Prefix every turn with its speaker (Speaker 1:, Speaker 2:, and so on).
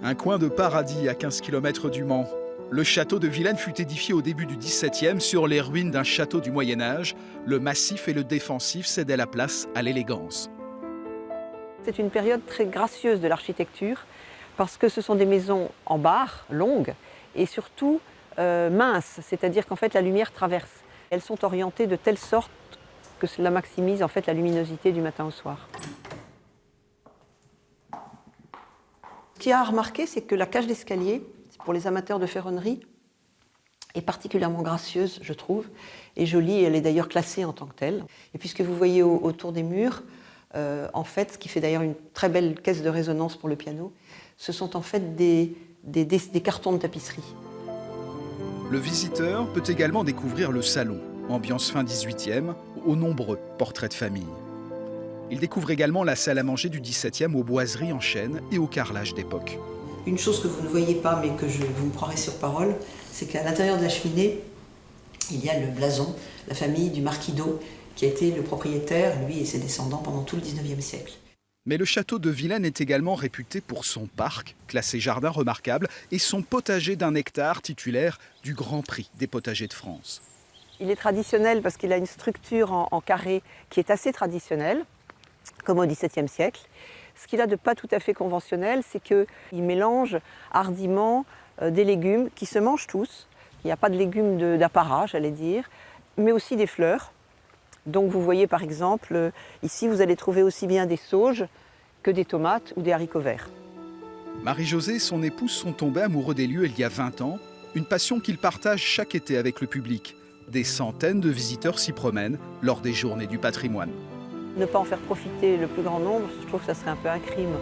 Speaker 1: Un coin de paradis à 15 km du Mans. Le château de Vilaine fut édifié au début du XVIIe sur les ruines d'un château du Moyen-Âge. Le massif et le défensif cédaient la place à l'élégance.
Speaker 2: C'est une période très gracieuse de l'architecture parce que ce sont des maisons en barre, longues et surtout minces, c'est-à-dire qu'en fait la lumière traverse. Elles sont orientées de telle sorte que cela maximise en fait la luminosité du matin au soir. Ce qu'il y a à remarquer, c'est que la cage d'escalier, pour les amateurs de ferronnerie, est particulièrement gracieuse, je trouve, et jolie. Elle est d'ailleurs classée en tant que telle. Et puisque vous voyez autour des murs, en fait, ce qui fait d'ailleurs une très belle caisse de résonance pour le piano, ce sont en fait des cartons de tapisserie.
Speaker 1: Le visiteur peut également découvrir le salon, ambiance fin 18e, aux nombreux portraits de famille. Il découvre également la salle à manger du XVIIe aux boiseries en chêne et au carrelage d'époque.
Speaker 2: Une chose que vous ne voyez pas, mais que vous me croirez sur parole, c'est qu'à l'intérieur de la cheminée, il y a le blason, la famille du marquis d'O, qui a été le propriétaire, lui et ses descendants, pendant tout le XIXe siècle.
Speaker 1: Mais le château de Vilaine est également réputé pour son parc, classé jardin remarquable, et son potager d'1 hectare titulaire du Grand Prix des potagers de France.
Speaker 2: Il est traditionnel parce qu'il a une structure en carré qui est assez traditionnelle, comme au XVIIe siècle. Ce qu'il a de pas tout à fait conventionnel, c'est qu'il mélange hardiment des légumes qui se mangent tous. Il n'y a pas de légumes d'apparat, j'allais dire, mais aussi des fleurs. Donc vous voyez par exemple, ici vous allez trouver aussi bien des sauges que des tomates ou des haricots verts.
Speaker 1: Marie-Josée et son épouse sont tombés amoureux des lieux il y a 20 ans, une passion qu'ils partagent chaque été avec le public. Des centaines de visiteurs s'y promènent lors des journées du patrimoine.
Speaker 2: Ne pas en faire profiter le plus grand nombre, je trouve que ça serait un peu un crime.